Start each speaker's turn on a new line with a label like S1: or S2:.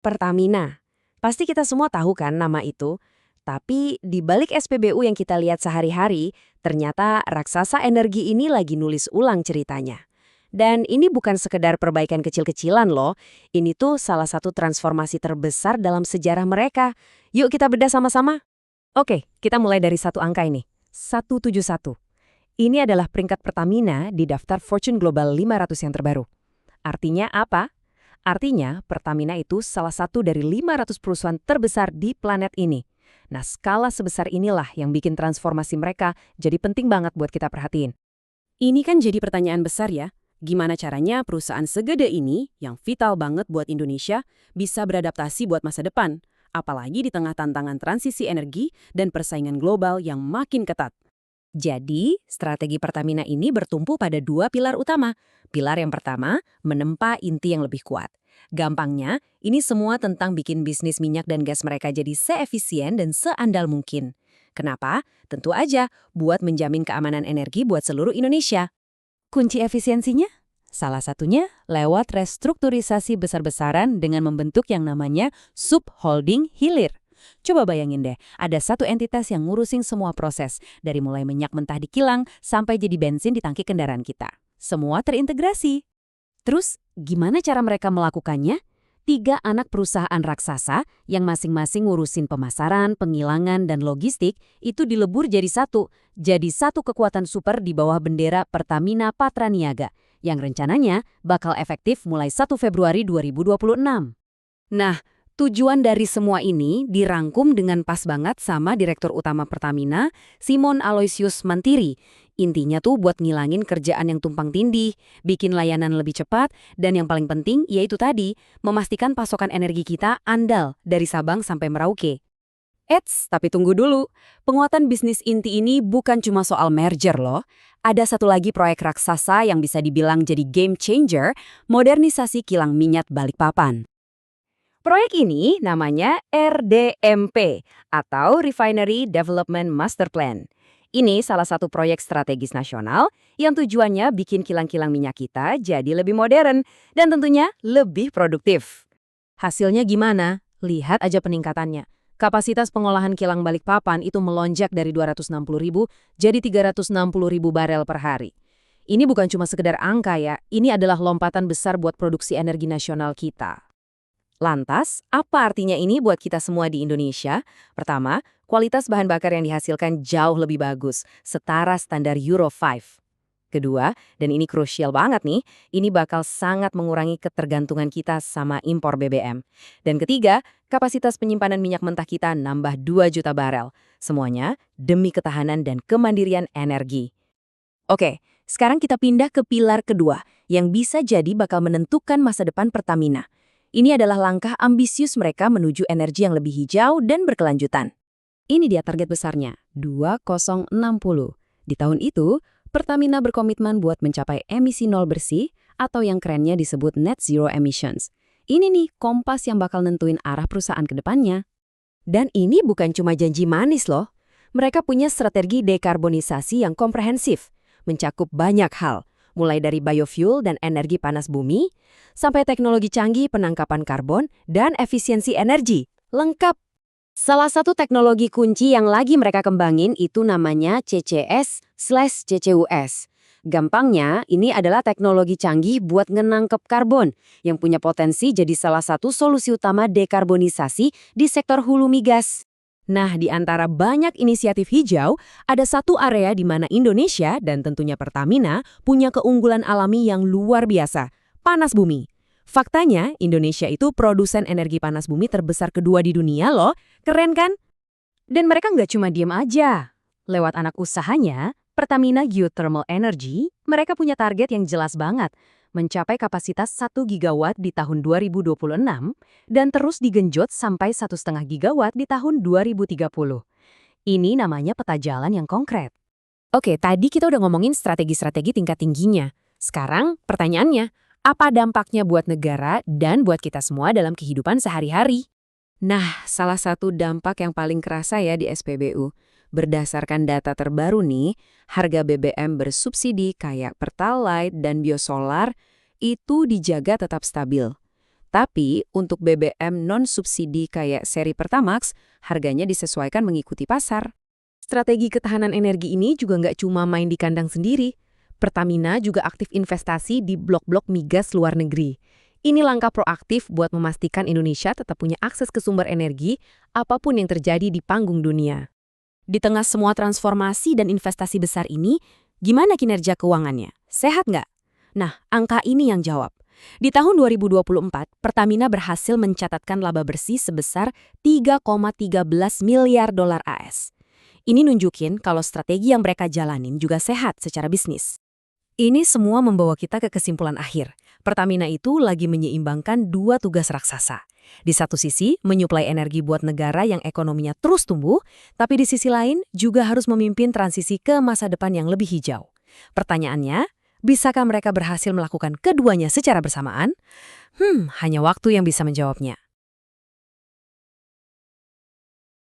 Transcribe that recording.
S1: Pertamina. Pasti kita semua tahu kan nama itu. Tapi di balik SPBU yang kita lihat sehari-hari, ternyata raksasa energi ini lagi nulis ulang ceritanya. Dan ini bukan sekedar perbaikan kecil-kecilan loh. Ini tuh salah satu transformasi terbesar dalam sejarah mereka. Yuk kita bedah sama-sama. Oke, kita mulai dari satu angka ini. 171. Ini adalah peringkat Pertamina di daftar Fortune Global 500 yang terbaru. Artinya apa? Artinya, Pertamina itu salah satu dari 500 perusahaan terbesar di planet ini. Nah, skala sebesar inilah yang bikin transformasi mereka jadi penting banget buat kita perhatiin. Ini kan jadi pertanyaan besar ya. Gimana caranya perusahaan segede ini, yang vital banget buat Indonesia, bisa beradaptasi buat masa depan? Apalagi di tengah tantangan transisi energi dan persaingan global yang makin ketat. Jadi, strategi Pertamina ini bertumpu pada dua pilar utama. Pilar yang pertama, menempa inti yang lebih kuat. Gampangnya, ini semua tentang bikin bisnis minyak dan gas mereka jadi seefisien dan seandal mungkin. Kenapa? Tentu aja, buat menjamin keamanan energi buat seluruh Indonesia. Kunci efisiensinya? Salah satunya lewat restrukturisasi besar-besaran dengan membentuk yang namanya Subholding Hilir. Coba bayangin deh, ada satu entitas yang ngurusin semua proses, dari mulai minyak mentah di kilang sampai jadi bensin di tangki kendaraan kita. Semua terintegrasi. Terus, gimana cara mereka melakukannya? 3 anak perusahaan raksasa yang masing-masing ngurusin pemasaran, penggilangan, dan logistik itu dilebur jadi satu. Jadi satu kekuatan super di bawah bendera Pertamina Patraniaga, yang rencananya bakal efektif mulai 1 Februari 2026. Nah, tujuan dari semua ini dirangkum dengan pas banget sama Direktur Utama Pertamina, Simon Aloysius Mantiri. Intinya tuh buat ngilangin kerjaan yang tumpang tindih, bikin layanan lebih cepat, dan yang paling penting yaitu tadi, memastikan pasokan energi kita andal dari Sabang sampai Merauke. Eits, tapi tunggu dulu. Penguatan bisnis inti ini bukan cuma soal merger loh. Ada satu lagi proyek raksasa yang bisa dibilang jadi game changer, modernisasi kilang minyak Balikpapan. Proyek ini namanya RDMP atau Refinery Development Master Plan. Ini salah satu proyek strategis nasional yang tujuannya bikin kilang-kilang minyak kita jadi lebih modern dan tentunya lebih produktif. Hasilnya gimana? Lihat aja peningkatannya. Kapasitas pengolahan kilang Balikpapan itu melonjak dari 260.000 jadi 360.000 barel per hari. Ini bukan cuma sekedar angka ya, ini adalah lompatan besar buat produksi energi nasional kita. Lantas, apa artinya ini buat kita semua di Indonesia? Pertama, kualitas bahan bakar yang dihasilkan jauh lebih bagus, setara standar Euro 5. Kedua, dan ini krusial banget nih, ini bakal sangat mengurangi ketergantungan kita sama impor BBM. Dan ketiga, kapasitas penyimpanan minyak mentah kita nambah 2 juta barel. Semuanya demi ketahanan dan kemandirian energi. Oke, sekarang kita pindah ke pilar kedua, yang bisa jadi bakal menentukan masa depan Pertamina. Ini adalah langkah ambisius mereka menuju energi yang lebih hijau dan berkelanjutan. Ini dia target besarnya, 2060. Di tahun itu, Pertamina berkomitmen buat mencapai emisi nol bersih atau yang kerennya disebut net zero emissions. Ini nih kompas yang bakal nentuin arah perusahaan ke depannya. Dan ini bukan cuma janji manis loh. Mereka punya strategi dekarbonisasi yang komprehensif, mencakup banyak hal. Mulai dari biofuel dan energi panas bumi, sampai teknologi canggih penangkapan karbon dan efisiensi energi. Lengkap. Salah satu teknologi kunci yang lagi mereka kembangin itu namanya CCS/CCUS. Gampangnya, ini adalah teknologi canggih buat ngenangkep karbon, yang punya potensi jadi salah satu solusi utama dekarbonisasi di sektor hulu migas. Nah, di antara banyak inisiatif hijau, ada satu area di mana Indonesia dan tentunya Pertamina punya keunggulan alami yang luar biasa, panas bumi. Faktanya, Indonesia itu produsen energi panas bumi terbesar kedua di dunia loh, keren kan? Dan mereka nggak cuma diem aja. Lewat anak usahanya, Pertamina Geothermal Energy, mereka punya target yang jelas banget, mencapai kapasitas 1 gigawatt di tahun 2026 dan terus digenjot sampai 1,5 gigawatt di tahun 2030. Ini namanya peta jalan yang konkret. Oke, tadi kita udah ngomongin strategi-strategi tingkat tingginya. Sekarang pertanyaannya, apa dampaknya buat negara dan buat kita semua dalam kehidupan sehari-hari? Nah, salah satu dampak yang paling kerasa ya di SPBU. Berdasarkan data terbaru nih, harga BBM bersubsidi kayak Pertalite dan Biosolar itu dijaga tetap stabil.
S2: Tapi untuk BBM non-subsidi kayak seri Pertamax, harganya disesuaikan mengikuti pasar.
S1: Strategi ketahanan energi ini juga nggak cuma main di kandang sendiri. Pertamina juga aktif investasi di blok-blok migas luar negeri. Ini langkah proaktif buat memastikan Indonesia tetap punya akses ke sumber energi apapun yang terjadi di panggung dunia. Di tengah semua transformasi dan investasi besar ini, gimana kinerja keuangannya? Sehat nggak? Nah, angka ini yang jawab. Di tahun 2024, Pertamina berhasil mencatatkan laba bersih sebesar 3,13 miliar dolar AS. Ini nunjukin kalau strategi yang mereka jalanin juga sehat secara bisnis. Ini semua membawa kita ke kesimpulan akhir. Pertamina itu lagi menyeimbangkan dua tugas raksasa. Di satu sisi, menyuplai energi buat negara yang ekonominya terus tumbuh, tapi di sisi lain juga harus memimpin transisi ke masa depan yang lebih hijau. Pertanyaannya, bisakah mereka berhasil melakukan keduanya secara bersamaan? Hanya waktu yang bisa menjawabnya.